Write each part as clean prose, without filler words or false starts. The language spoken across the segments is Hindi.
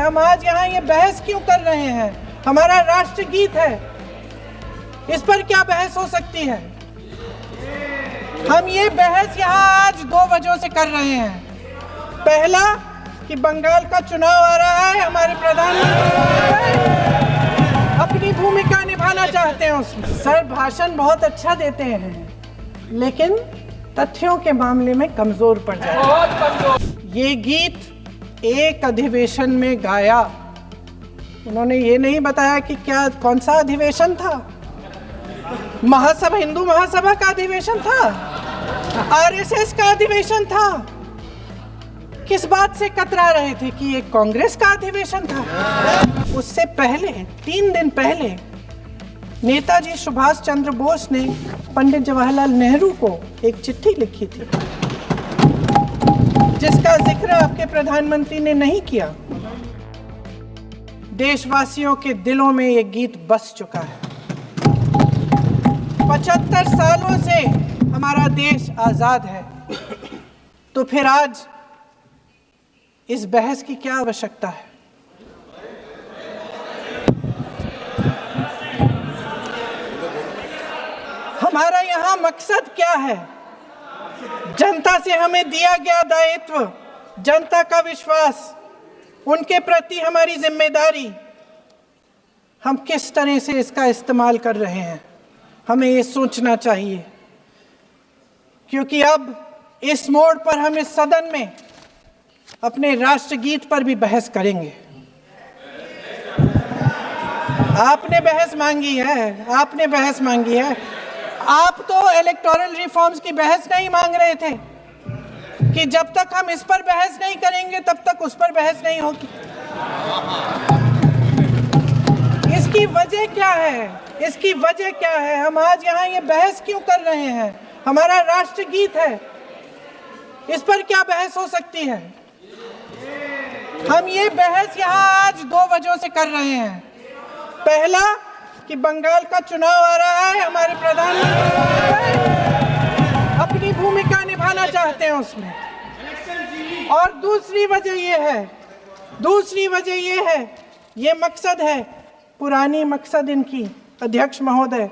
हम आज यहाँ ये बहस क्यों कर रहे हैं? हमारा राष्ट्रगीत है, इस पर क्या बहस हो सकती है? हम ये बहस यहाँ आज 2 वजहों से कर रहे हैं। पहला कि बंगाल का चुनाव आ रहा है, हमारे प्रधानमंत्री अपनी भूमिका निभाना चाहते हैं उसमें। सर भाषण बहुत अच्छा देते हैं, लेकिन तथ्यों के मामले में कमजोर पड़ जाते हैं। ये गीत एक अधिवेशन में गाया, उन्होंने ये नहीं बताया कि क्या कौन सा अधिवेशन था। महासभा, हिंदू महासभा का अधिवेशन था, आरएसएस का अधिवेशन था। किस बात से कतरा रहे थे कि ये कांग्रेस का अधिवेशन था? उससे पहले 3 दिन पहले नेताजी सुभाष चंद्र बोस ने पंडित जवाहरलाल नेहरू को एक चिट्ठी लिखी थी, जिसका जिक्र आपके प्रधानमंत्री ने नहीं किया। देशवासियों के दिलों में ये गीत बस चुका है। 75 सालों से हमारा देश आजाद है, तो फिर आज इस बहस की क्या आवश्यकता है? हमारा यहाँ मकसद क्या है? जनता से हमें दिया गया दायित्व, जनता का विश्वास, उनके प्रति हमारी जिम्मेदारी, हम किस तरह से इसका इस्तेमाल कर रहे हैं, हमें ये सोचना चाहिए। क्योंकि अब इस मोड़ पर हम इस सदन में अपने राष्ट्रगीत पर भी बहस करेंगे। आपने बहस मांगी है, आपने बहस मांगी है। आप तो इलेक्टोरल रिफॉर्म्स की बहस नहीं मांग रहे थे कि जब तक हम इस पर बहस नहीं करेंगे तब तक उस पर बहस नहीं होगी। इसकी वजह क्या है? इसकी वजह क्या है? हम आज यहाँ ये बहस क्यों कर रहे हैं? हमारा राष्ट्रगीत है, इस पर क्या बहस हो सकती है? हम ये बहस यहाँ आज 2 वजहों से कर रहे हैं। पहला कि बंगाल का चुनाव आ रहा है, हमारे प्रधानमंत्री अपनी भूमिका निभाना चाहते हैं उसमें। और दूसरी वजह ये है, ये मकसद है, पुरानी मकसद इनकी अध्यक्ष महोदय,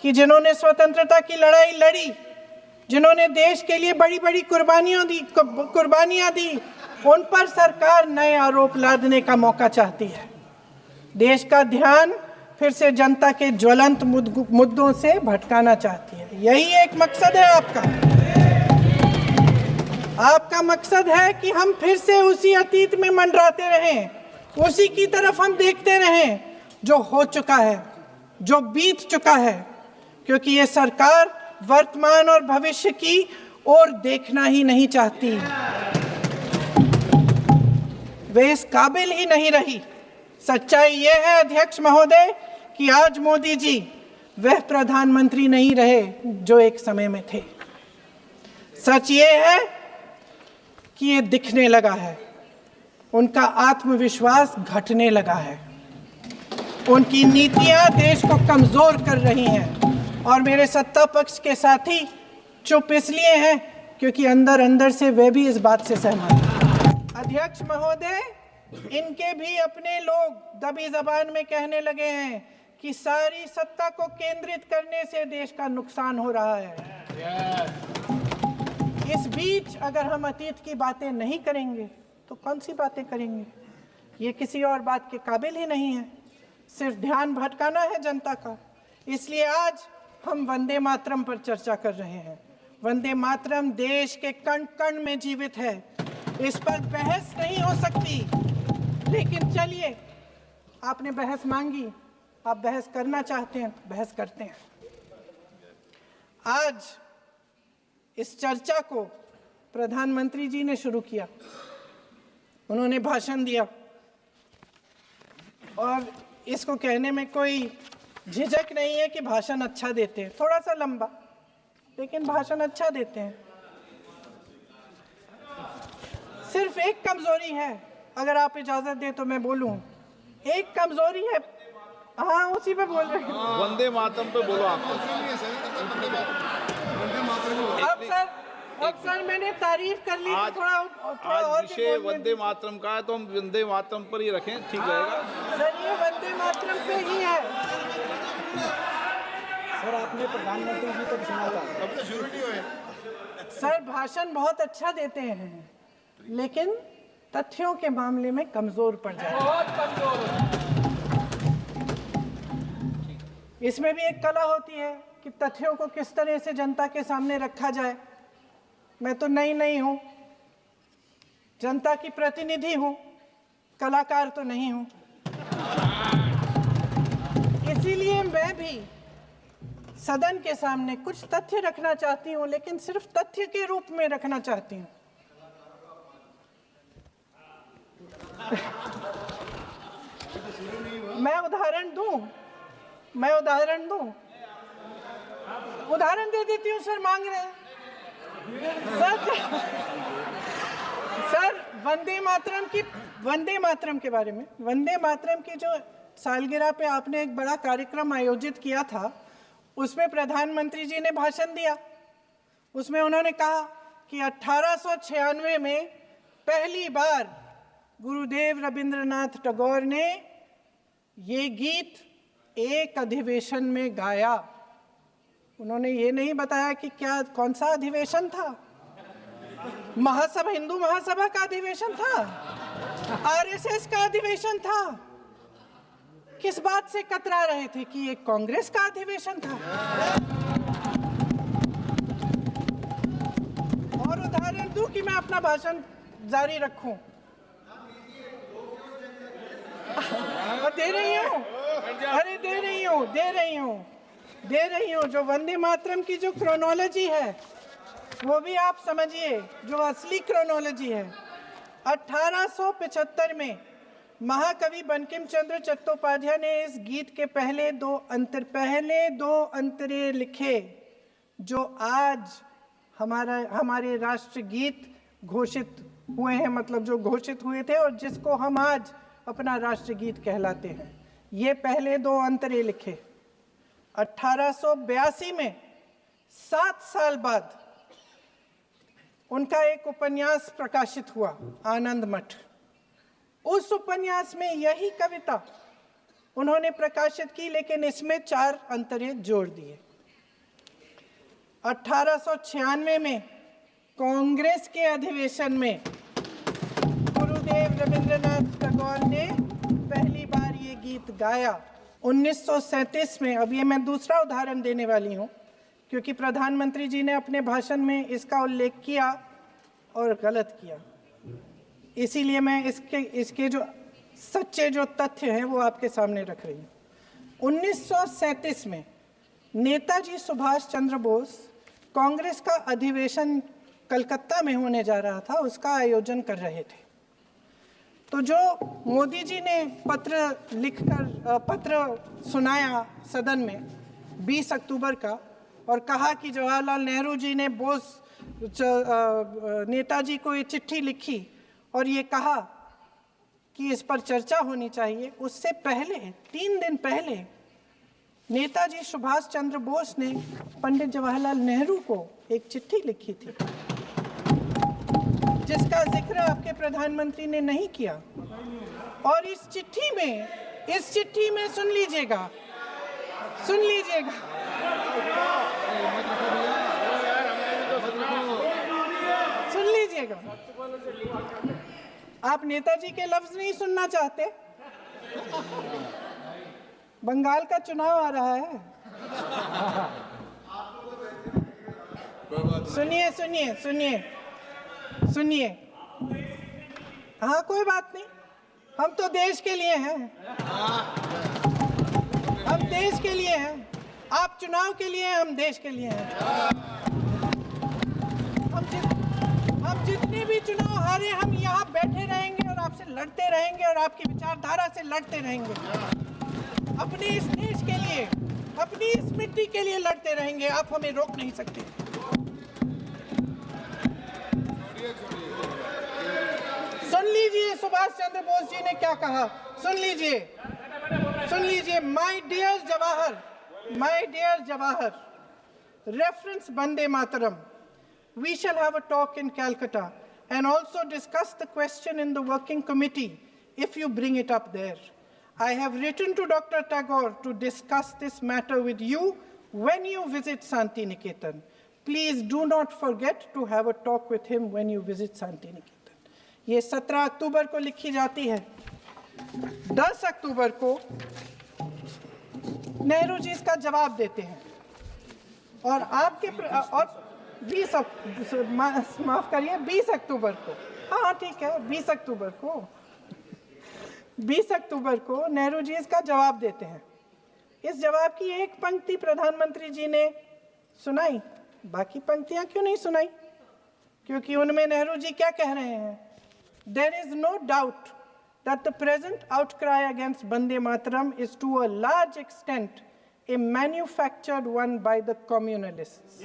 कि जिन्होंने स्वतंत्रता की लड़ाई लड़ी, जिन्होंने देश के लिए बड़ी बड़ी कुर्बानियां दी, उन पर सरकार नए आरोप लादने का मौका चाहती है। देश का ध्यान फिर से जनता के ज्वलंत मुद्दों से भटकाना चाहती है। यही एक मकसद है आपका मकसद है कि हम फिर से उसी अतीत में मंडराते रहें, उसी की तरफ हम देखते रहें जो हो चुका है, जो बीत चुका है। क्योंकि ये सरकार वर्तमान और भविष्य की ओर देखना ही नहीं चाहती, वे इस काबिल ही नहीं रही। सच्चाई ये है अध्यक्ष महोदय कि आज मोदी जी वह प्रधानमंत्री नहीं रहे जो एक समय में थे। सच ये है कि ये दिखने लगा है, उनका आत्मविश्वास घटने लगा है, उनकी नीतियां देश को कमजोर कर रही हैं। और मेरे सत्ता पक्ष के साथी चुप इसलिए हैं क्योंकि अंदर अंदर से वे भी इस बात से सहमत हैं। अध्यक्ष महोदय, इनके भी अपने लोग दबी जबान में कहने लगे हैं कि सारी सत्ता को केंद्रित करने से देश का नुकसान हो रहा है। इस बीच अगर हम अतीत की बातें नहीं करेंगे तो कौन सी बातें करेंगे? ये किसी और बात के काबिल ही नहीं है, सिर्फ ध्यान भटकाना है जनता का। इसलिए आज हम वंदे मातरम पर चर्चा कर रहे हैं। वंदे मातरम देश के कण कण में जीवित है, इस पर बहस नहीं हो सकती। लेकिन चलिए, आपने बहस मांगी, आप बहस करना चाहते हैं, बहस करते हैं। आज इस चर्चा को प्रधानमंत्री जी ने शुरू किया, उन्होंने भाषण दिया और इसको कहने में कोई झिझक नहीं है कि भाषण अच्छा देते हैं, थोड़ा सा लंबा, लेकिन भाषण अच्छा देते हैं। सिर्फ एक कमजोरी है, अगर आप इजाजत दें तो मैं बोलूं। एक कमजोरी है, हाँ उसी पे बोल रहे हैं, वंदे मातरम पे बोलो आप। अब सर अब सर मैंने तारीफ कर ली, आज थोड़ा आज और भी विषय बोलने वंदे मातरम का है, तो हम वंदे मातरम पर ही रखें, ठीक रहेगा। सर ये वंदे मातरम पे ही है। सर आपने प्रधानमंत्री जी तक सुना था, अब तो शुरू नहीं हुए। सर भाषण बहुत अच्छा देते हैं, लेकिन तथ्यों के मामले में कमजोर पड़ जाते हैं। बहुत कमजोर। इसमें भी एक कला होती है कि तथ्यों को किस तरह से जनता के सामने रखा जाए। मैं तो नई हूं, जनता की प्रतिनिधि हूं, कलाकार तो नहीं हूं। इसीलिए मैं भी सदन के सामने कुछ तथ्य रखना चाहती हूं, लेकिन सिर्फ तथ्य के रूप में रखना चाहती हूं। मैं उदाहरण दूं, उदाहरण दे देती हूँ। सर मांग रहे हैं सर वंदे मातरम के बारे में, वंदे मातरम की जो सालगिरह पे आपने एक बड़ा कार्यक्रम आयोजित किया था, उसमें प्रधानमंत्री जी ने भाषण दिया। उसमें उन्होंने कहा कि 1896 में पहली बार गुरुदेव रविंद्रनाथ टैगोर ने ये गीत एक अधिवेशन में गाया। उन्होंने ये नहीं बताया कि कौन सा अधिवेशन था। महासभा, हिंदू महासभा का अधिवेशन था, आरएसएस का अधिवेशन था। किस बात से कतरा रहे थे कि ये कांग्रेस का अधिवेशन था। और उदाहरण दूं कि मैं अपना भाषण जारी रखूं। दे रही हूं। जो वंदे मातरम की जो क्रोनोलॉजी है वो भी आप समझिए, जो असली क्रोनोलॉजी है। 1875 में महाकवि बंकिम चंद्र चट्टोपाध्याय ने इस गीत के पहले दो अंतरे लिखे, जो आज हमारे राष्ट्रगीत घोषित हुए हैं, मतलब जो घोषित हुए थे और जिसको हम आज अपना राष्ट्रगीत कहलाते हैं। ये पहले दो अंतरे लिखे 1882 में। 7 साल बाद उनका एक उपन्यास प्रकाशित हुआ, आनंद मठ। उस उपन्यास में यही कविता उन्होंने प्रकाशित की, लेकिन इसमें 4 अंतरे जोड़ दिए। 1896 में कांग्रेस के अधिवेशन में गुरुदेव रविंद्रनाथ टैगोर ने पहली बार ये गीत गाया। 1937 में, अब ये मैं दूसरा उदाहरण देने वाली हूँ, क्योंकि प्रधानमंत्री जी ने अपने भाषण में इसका उल्लेख किया और गलत किया, इसीलिए मैं इसके जो सच्चे जो तथ्य हैं वो आपके सामने रख रही हूँ। 1937 में नेताजी सुभाष चंद्र बोस कांग्रेस का अधिवेशन कलकत्ता में होने जा रहा था, उसका आयोजन कर रहे थे। तो जो मोदी जी ने पत्र सुनाया सदन में 20 अक्टूबर का, और कहा कि जवाहरलाल नेहरू जी ने नेताजी को ये चिट्ठी लिखी और ये कहा कि इस पर चर्चा होनी चाहिए। उससे पहले 3 दिन पहले नेताजी सुभाष चंद्र बोस ने पंडित जवाहरलाल नेहरू को एक चिट्ठी लिखी थी, जिसका जिक्र आपके प्रधानमंत्री ने नहीं किया। और इस चिट्ठी में सुन लीजिएगा, आप नेताजी के लफ्ज नहीं सुनना चाहते? बंगाल का चुनाव आ रहा है। सुनिए। हाँ, कोई बात नहीं, हम तो देश के लिए हैं। हम देश के लिए हैं। आप चुनाव के लिए, हम देश के लिए हैं। हम जितने भी चुनाव हारे, हम यहाँ बैठे रहेंगे और आपसे लड़ते रहेंगे और आपकी विचारधारा से लड़ते रहेंगे। अपने इस देश के लिए, अपनी इस मिट्टी के लिए लड़ते रहेंगे। आप हमें रोक नहीं सकते। सुन लीजिए सुभाष चंद्र बोस जी ने क्या कहा। सुन लीजिए। My dear Jawahar, reference Vande Mataram, we shall have a talk in Calcutta and also discuss the question in the working committee if you bring it up there. I have written to Dr. Tagore to discuss this matter with you when you visit Santi Niketan. Please do not forget to have a talk with him when you visit Santi Niketan. ये 17 अक्टूबर को लिखी जाती है। 10 अक्टूबर को नेहरू जी इसका जवाब देते हैं और आपके और 20 अक्टूबर को, हाँ ठीक है, 20 अक्टूबर को नेहरू जी इसका जवाब देते हैं। इस जवाब की एक पंक्ति प्रधानमंत्री जी ने सुनाई, बाकी पंक्तियां क्यों नहीं सुनाई? क्योंकि उनमें नेहरू जी क्या कह रहे हैं? There is no doubt that the present outcry against Bande Mataram is to a large extent a manufactured one by the communalists.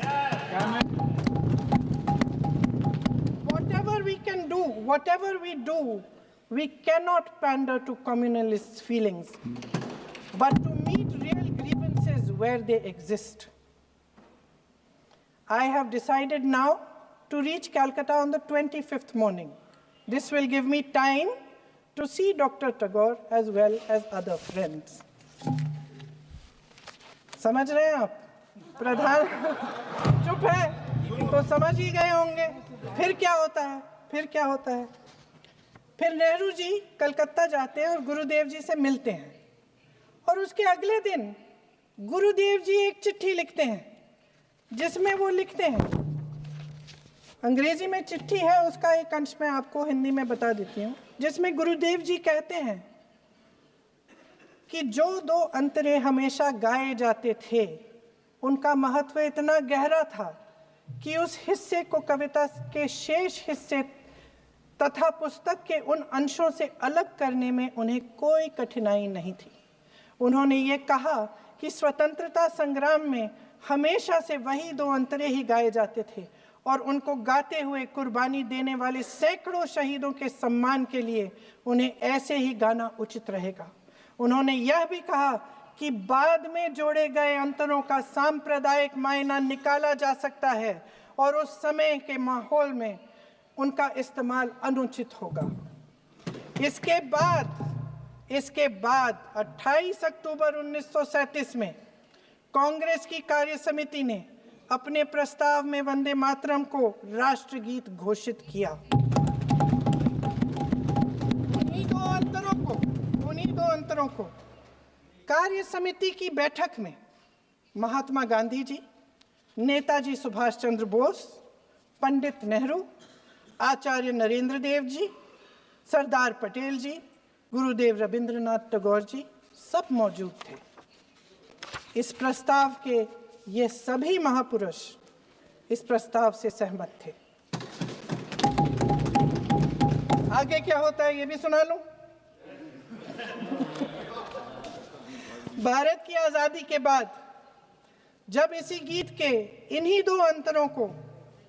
Whatever we can do, whatever we do, we cannot pander to communalists' feelings, but to meet real grievances where they exist. I have decided now to reach Calcutta on the 25th morning. This will give me time to see Dr. Tagore as well as other friends. समझ रहे हैं आप? प्रधान चुप है तो समझ ही गए होंगे। फिर क्या होता है? फिर नेहरू जी कलकत्ता जाते हैं और गुरुदेव जी से मिलते हैं और उसके अगले दिन गुरुदेव जी एक चिट्ठी लिखते हैं जिसमें वो लिखते हैं, अंग्रेजी में चिट्ठी है, उसका एक अंश मैं आपको हिंदी में बता देती हूँ, जिसमें गुरुदेव जी कहते हैं कि जो दो अंतरे हमेशा गाए जाते थे उनका महत्व इतना गहरा था कि उस हिस्से को कविता के शेष हिस्से तथा पुस्तक के उन अंशों से अलग करने में उन्हें कोई कठिनाई नहीं थी। उन्होंने ये कहा कि स्वतंत्रता संग्राम में हमेशा से वही दो अंतरे ही गाए जाते थे और उनको गाते हुए कुर्बानी देने वाले सैकड़ों शहीदों के सम्मान के लिए उन्हें ऐसे ही गाना उचित रहेगा। उन्होंने यह भी कहा कि बाद में जोड़े गए अंतरों का सांप्रदायिक मायना निकाला जा सकता है और उस समय के माहौल में उनका इस्तेमाल अनुचित होगा। इसके बाद 28 अक्टूबर 1937 में कांग्रेस की कार्य समिति ने अपने प्रस्ताव में वंदे मातरम को राष्ट्रगीत घोषित किया। उन्हीं दो अंतरों को कार्य समिति की बैठक में महात्मा गांधी जी, नेताजी सुभाष चंद्र बोस, पंडित नेहरू, आचार्य नरेंद्र देव जी, सरदार पटेल जी, गुरुदेव रविंद्रनाथ टैगोर जी सब मौजूद थे। इस प्रस्ताव के ये सभी महापुरुष इस प्रस्ताव से सहमत थे। आगे क्या होता है ये भी सुना लूं। भारत की आजादी के बाद जब इसी गीत के इन्हीं दो अंतरों को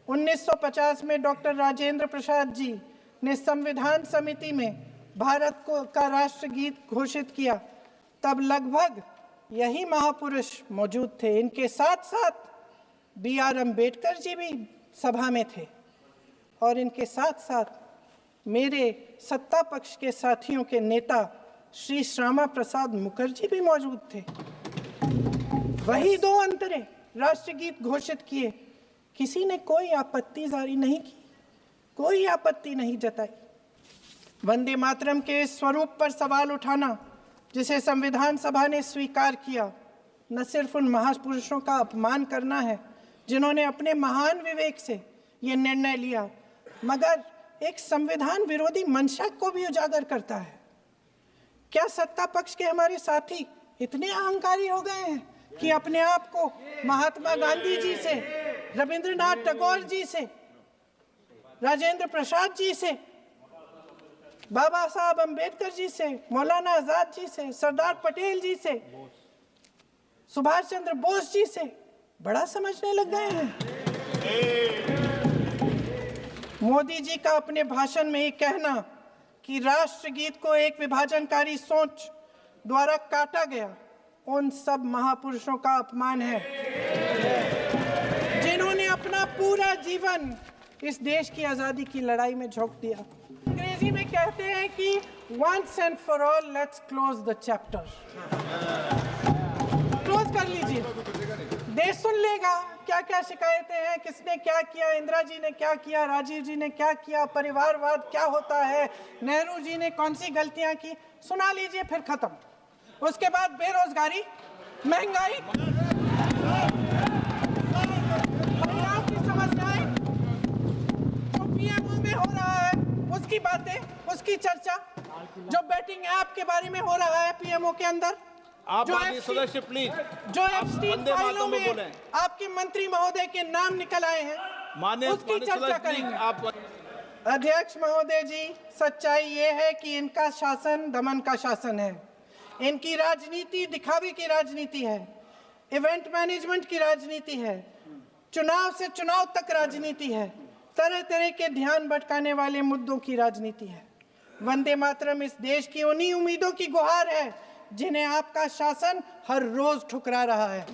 1950 में डॉक्टर राजेंद्र प्रसाद जी ने संविधान समिति में भारत का राष्ट्रगीत घोषित किया, तब लगभग यही महापुरुष मौजूद थे। इनके साथ साथ B.R. अम्बेडकर जी भी सभा में थे और इनके साथ साथ मेरे सत्ता पक्ष के साथियों के नेता श्री श्यामा प्रसाद मुखर्जी भी मौजूद थे। वही दो अंतरे राष्ट्रगीत घोषित किए, किसी ने कोई आपत्ति जारी नहीं की, कोई आपत्ति नहीं जताई। वंदे मातरम के स्वरूप पर सवाल उठाना जिसे संविधान सभा ने स्वीकार किया, न सिर्फ उन महापुरुषों का अपमान करना है जिन्होंने अपने महान विवेक से ये निर्णय लिया, मगर एक संविधान विरोधी मंशा को भी उजागर करता है। क्या सत्ता पक्ष के हमारे साथी इतने अहंकारी हो गए हैं कि अपने आप को महात्मा गांधी जी से, रविंद्रनाथ टैगोर जी से, राजेंद्र प्रसाद जी से, बाबा साहब अम्बेडकर जी से, मौलाना आजाद जी से, सरदार पटेल जी से, सुभाष चंद्र बोस जी से बड़ा समझने लग गए हैं? मोदी जी का अपने भाषण में ये कहना कि राष्ट्रगीत को एक विभाजनकारी सोच द्वारा काटा गया, उन सब महापुरुषों का अपमान है जिन्होंने अपना पूरा जीवन इस देश की आजादी की लड़ाई में झोंक दिया। अंग्रेजी में कहते हैं कि once and for all let's close the chapter. Close कर लीजिए, देश सुन लेगा क्या क्या शिकायतें हैं, किसने क्या किया, इंदिरा जी ने क्या किया, राजीव जी ने क्या किया, परिवारवाद क्या होता है, नेहरू जी ने कौन सी गलतियां की, सुना लीजिए, फिर खत्म। उसके बाद बेरोजगारी, महंगाई, महिलाओं की समस्याएं, जो पीएमओ में हो रहा है उसकी बातें, उसकी चर्चा, जो बैटिंग ऐप के बारे में हो रहा है पीएमओ के अंदर, आप सदस्य प्लीज, जो एप्स्टीन फाइलों में आपके मंत्री महोदय के नाम निकल आए हैं, माननीय उसकी चर्चा करेंगे। आप अध्यक्ष महोदय जी, सच्चाई ये है कि इनका शासन दमन का शासन है। इनकी राजनीति दिखावे की राजनीति है, इवेंट मैनेजमेंट की राजनीति है, चुनाव से चुनाव तक राजनीति है, तरह तरह के ध्यान भटकाने वाले मुद्दों की राजनीति है। वंदे मातरम इस देश की उन्हीं उम्मीदों की गुहार है जिन्हें आपका शासन हर रोज ठुकरा रहा है।